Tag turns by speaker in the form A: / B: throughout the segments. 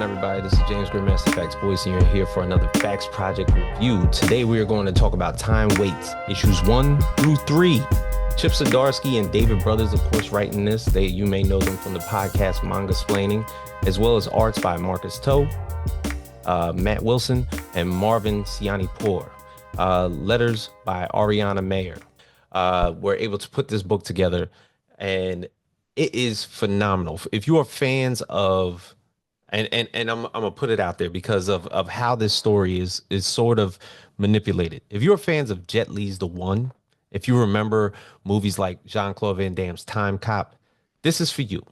A: on, everybody? This is James Grandmaster Facts Boys, and you're here for another Facts Project review. Today, we are going to talk about Time Waits, issues 1 through 3. Chip Zdarsky and David Brothers, of course, writing this. You may know them from the podcast Manga Splaining, as well as arts by Marcus Toe, Matt Wilson, and Marvin Sianipour. Letters by Ariana Mayer. We're able to put this book together, and it is phenomenal. If you are fans of, and I'm gonna put it out there because of how this story is sort of manipulated. If you're fans of Jet Li's The One, if you remember movies like Jean-Claude Van Damme's Time Cop, this is for you.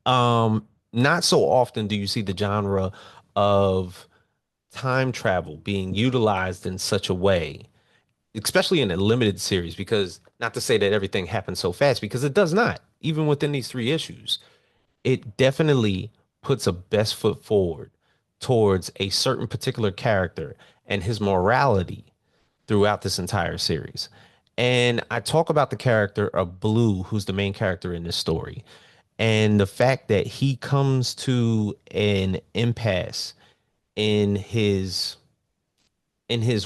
A: Not so often do you see the genre of time travel being utilized in such a way, especially in a limited series, because not to say that everything happens so fast, because it does not. Even within these 3 issues, it definitely puts a best foot forward towards a certain particular character and his morality throughout this entire series. And I talk about the character of Blue, who's the main character in this story, and the fact that he comes to an impasse in his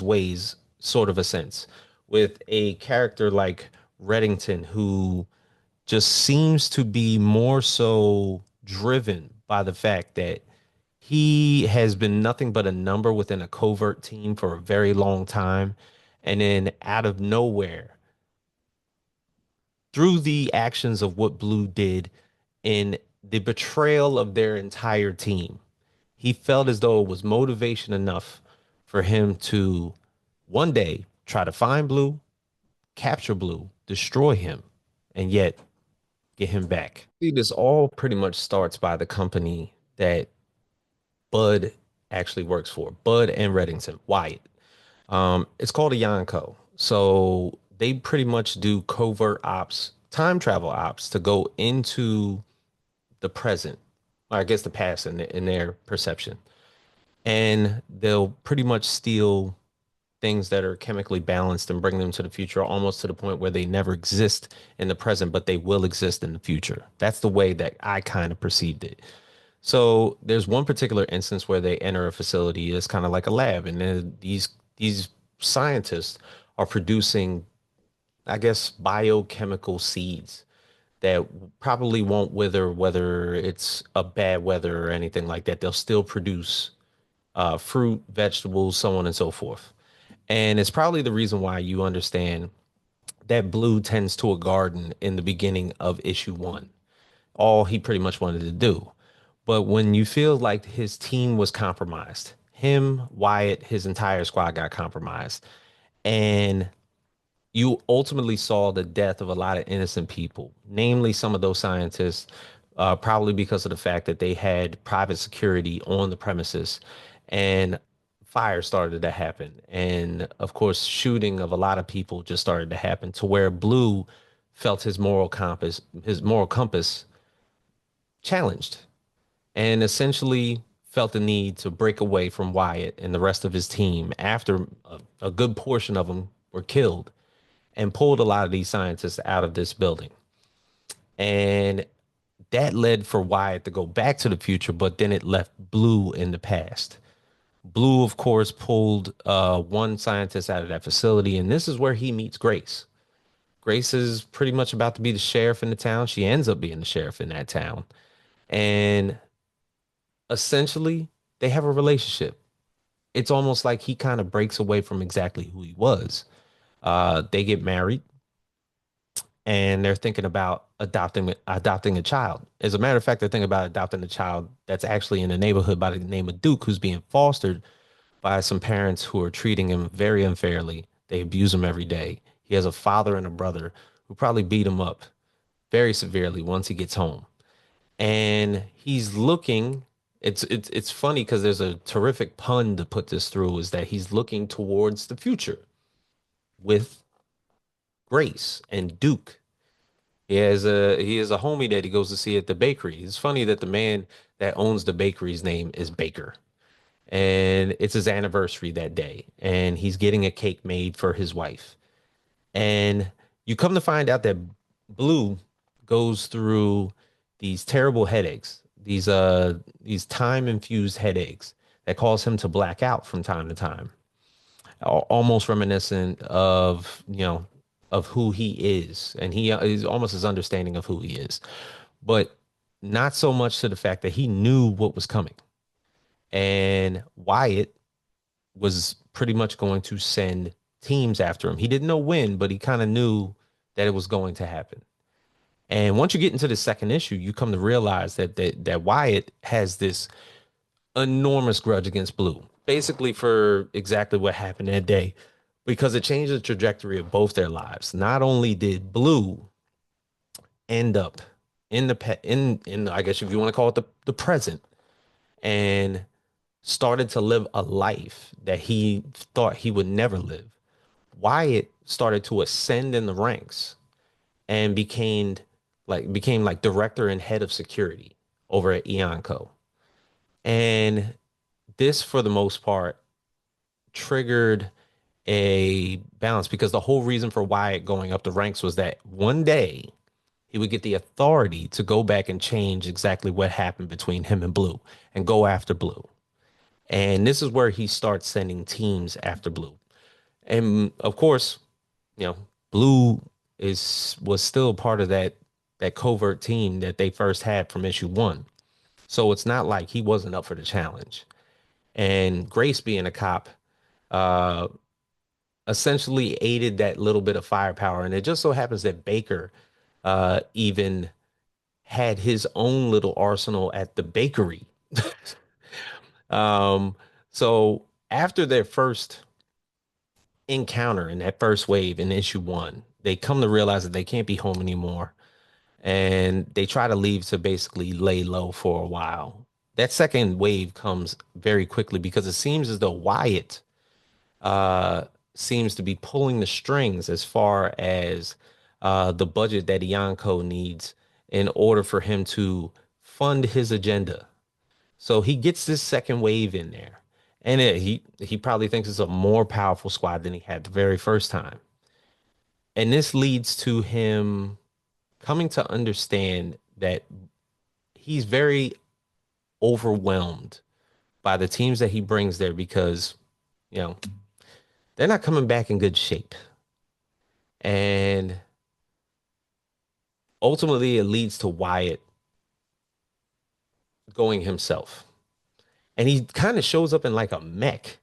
A: ways, sort of a sense, with a character like Reddington, who just seems to be more so driven by the fact that he has been nothing but a number within a covert team for a very long time. And then out of nowhere, through the actions of what Blue did in the betrayal of their entire team, he felt as though it was motivation enough for him to one day try to find Blue, capture Blue, destroy him, and yet get him back. See, this all pretty much starts by the company that Bud actually works for, Bud and Reddington, Wyatt. It's called a Yonko. So they pretty much do covert ops, time travel ops, to go into the present, or I guess the past in their perception. And they'll pretty much steal things that are chemically balanced and bring them to the future, almost to the point where they never exist in the present, but they will exist in the future. That's the way that I kind of perceived it. So there's one particular instance where they enter a facility. It's kind of like a lab, and then these scientists are producing, I guess, biochemical seeds that probably won't wither, whether it's a bad weather or anything like that. They'll still produce fruit, vegetables, so on and so forth. And it's probably the reason why you understand that Blue tends to a garden in the beginning of issue 1. All he pretty much wanted to do. But when you feel like his team was compromised, him, Wyatt, his entire squad got compromised. And you ultimately saw the death of a lot of innocent people, namely some of those scientists, probably because of the fact that they had private security on the premises. And fire started to happen, and of course shooting of a lot of people just started to happen, to where Blue felt his moral compass challenged, and essentially felt the need to break away from Wyatt and the rest of his team after a good portion of them were killed, and pulled a lot of these scientists out of this building. And that led for Wyatt to go back to the future, but then it left Blue in the past. Blue, of course, pulled one scientist out of that facility, and this is where he meets Grace. Grace is pretty much about to be the sheriff in the town. She ends up being the sheriff in that town. And essentially, they have a relationship. It's almost like he kind of breaks away from exactly who he was. They get married, and they're thinking about adopting a child. As a matter of fact, they're thinking about adopting a child that's actually in a neighborhood by the name of Duke, who's being fostered by some parents who are treating him very unfairly. They abuse him every day. He has a father and a brother who probably beat him up very severely once he gets home. And he's looking, it's funny because there's a terrific pun to put this through, is that he's looking towards the future with Grace and Duke. He has a homie that he goes to see at the bakery. It's funny that the man that owns the bakery's name is Baker, and it's his anniversary that day, and he's getting a cake made for his wife. And you come to find out that Blue goes through these terrible headaches these time infused headaches that cause him to black out from time to time, almost reminiscent of of who he is, and he is almost his understanding of who he is, but not so much to the fact that he knew what was coming. And Wyatt was pretty much going to send teams after him. He didn't know when, but he kind of knew that it was going to happen. And once you get into the second issue, you come to realize that Wyatt has this enormous grudge against Blue, basically for exactly what happened that day, because it changed the trajectory of both their lives. Not only did Blue end up in the in I guess if you want to call it the present, and started to live a life that he thought he would never live. Wyatt started to ascend in the ranks and became like director and head of security over at Eonco. And this, for the most part, triggered a balance because the whole reason for Wyatt going up the ranks was that one day he would get the authority to go back and change exactly what happened between him and Blue and go after Blue. And this is where he starts sending teams after Blue. And of course, you know, Blue is was still part of that covert team that they first had from issue one. So it's not like he wasn't up for the challenge. And Grace, being a cop, uh, essentially aided that little bit of firepower. And it just so happens that Baker even had his own little arsenal at the bakery. Um, so after their first encounter in that first wave in issue one, they come to realize that they can't be home anymore. And they try to leave to basically lay low for a while. That second wave comes very quickly because it seems as though Wyatt uh, seems to be pulling the strings as far as the budget that Ianco needs in order for him to fund his agenda. So he gets this second wave in there, and he probably thinks it's a more powerful squad than he had the very first time. And this leads to him coming to understand that he's very overwhelmed by the teams that he brings there because, you know, they're not coming back in good shape. And ultimately, it leads to Wyatt going himself. And he kind of shows up in like a mech,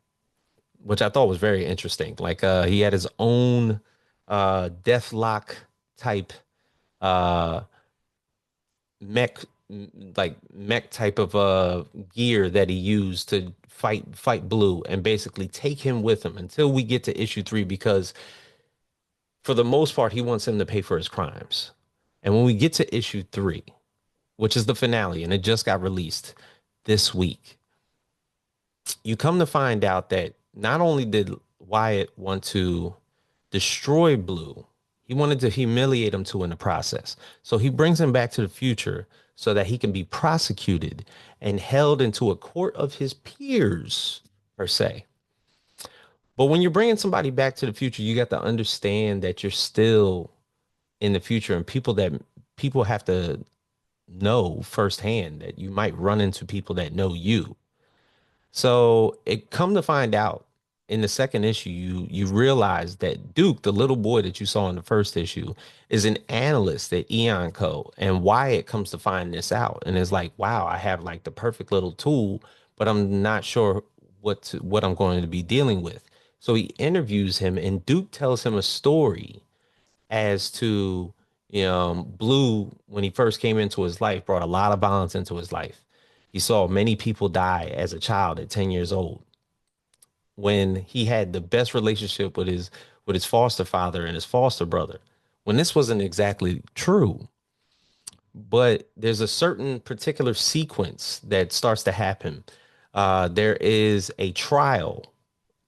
A: which I thought was very interesting. Like he had his own deathlock type uh mech mech type of gear that he used to fight Blue and basically take him with him until we get to issue three because for the most part he wants him to pay for his crimes. And when we get to issue three, which is the finale, and it just got released this week, you come to find out that not only did Wyatt want to destroy Blue, he wanted to humiliate him too in the process. So he brings him back to the future so that he can be prosecuted and held into a court of his peers, per se. But when you're bringing somebody back to the future, you got to understand that you're still in the future, and people have to know firsthand that you might run into people that know you. So it come to find out in the second issue, you realize that Duke, the little boy that you saw in the first issue, is an analyst at Eon Co. And Wyatt comes to find this out and is like, wow, I have like the perfect little tool, but I'm not sure what I'm going to be dealing with. So he interviews him, and Duke tells him a story as to Blue, when he first came into his life, brought a lot of violence into his life. He saw many people die as a child at 10 years old when he had the best relationship with his foster father and his foster brother. When this wasn't exactly true, but there's a certain particular sequence that starts to happen. There is a trial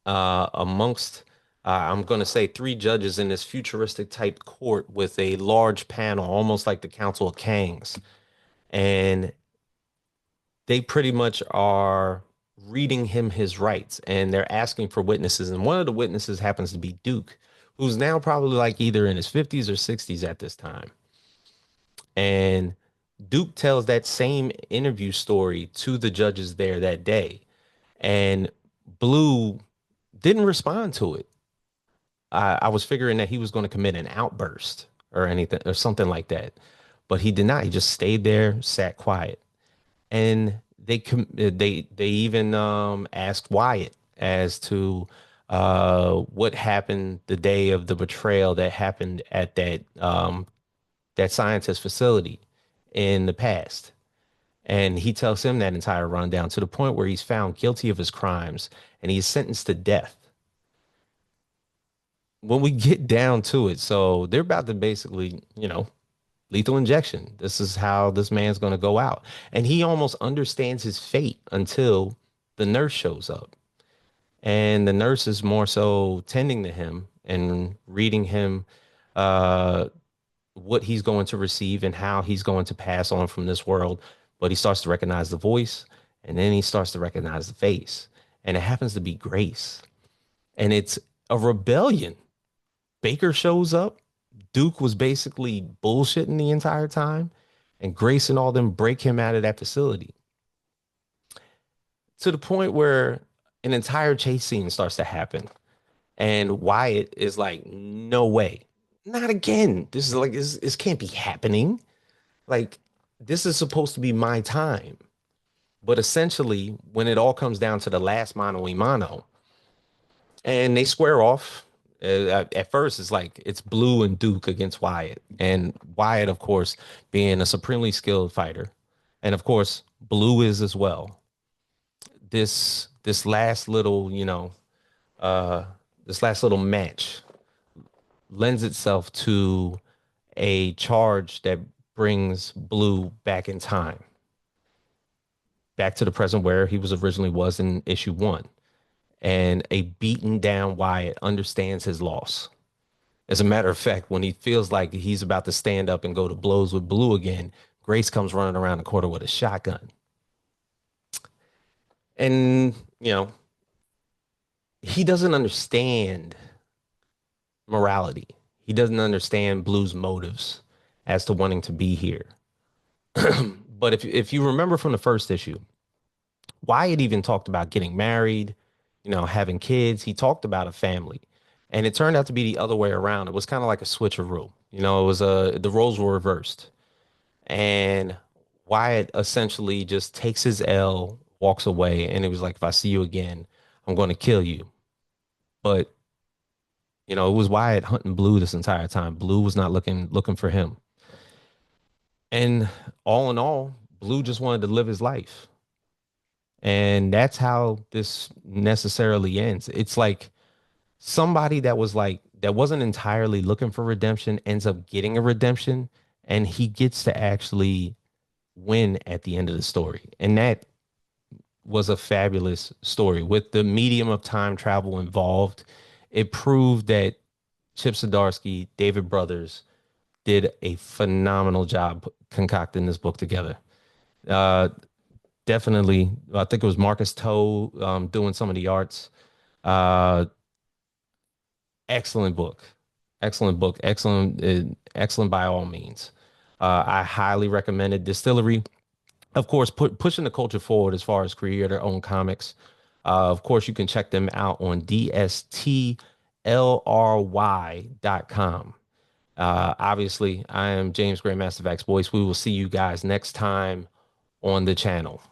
A: amongst I'm going to say three judges in this futuristic type court with a large panel, almost like the Council of Kangs. And they pretty much are reading him his rights and they're asking for witnesses. And one of the witnesses happens to be Duke, who's now probably like either in his 50s or 60s at this time. And Duke tells that same interview story to the judges there that day, and Blue didn't respond to it. I was figuring that he was going to commit an outburst or anything or something like that, but he did not. He just stayed there, sat quiet, and they even asked Wyatt as to what happened the day of the betrayal that happened at that scientist facility in the past. And he tells him that entire rundown to the point where he's found guilty of his crimes and he's sentenced to death. When we get down to it, so they're about to basically, lethal injection. This is how this man's going to go out. And he almost understands his fate until the nurse shows up. And the nurse is more so tending to him and reading him uh, what he's going to receive and how he's going to pass on from this world. But he starts to recognize the voice and then he starts to recognize the face. And it happens to be Grace. And it's a rebellion. Baker shows up. Duke was basically bullshitting the entire time. And Grace and all them break him out of that facility to the point where an entire chase scene starts to happen. And Wyatt is like, no way, not again. This is like, this can't be happening. Like, this is supposed to be my time. But essentially, when it all comes down to the last mano a mano, and they square off. At first, it's like it's Blue and Duke against Wyatt, and Wyatt, of course, being a supremely skilled fighter, and of course, Blue is as well. This last little, uh, this last little match lends itself to a charge that brings Blue back in time, back to the present where he was originally was in issue one. And a beaten down Wyatt understands his loss. As a matter of fact, when he feels like he's about to stand up and go to blows with Blue again, Grace comes running around the corner with a shotgun. And, he doesn't understand morality. He doesn't understand Blue's motives as to wanting to be here. But if you remember from the first issue, Wyatt even talked about getting married, having kids. He talked about a family. And it turned out to be the other way around. It was kind of like a switcheroo. It was the roles were reversed. And Wyatt essentially just takes his L, walks away, and it was like, if I see you again, I'm going to kill you. But it was Wyatt hunting Blue this entire time. Blue was not looking for him. And all in all, Blue just wanted to live his life. And that's how this necessarily ends. It's like somebody that wasn't entirely looking for redemption ends up getting a redemption and he gets to actually win at the end of the story. And that was a fabulous story with the medium of time travel involved. It proved that Chip Zdarsky, David Brothers did a phenomenal job concocting this book together. Uh, Definitely, I think it was Marcus Toe doing some of the arts. Uh, Excellent book, excellent book, excellent by all means. I highly recommend it. Distillery, of course, pushing the culture forward as far as creator-owned comics. Of course, you can check them out on DSTLRY.com. Obviously, I am James Grandmaster Vax Boyce. We will see you guys next time on the channel.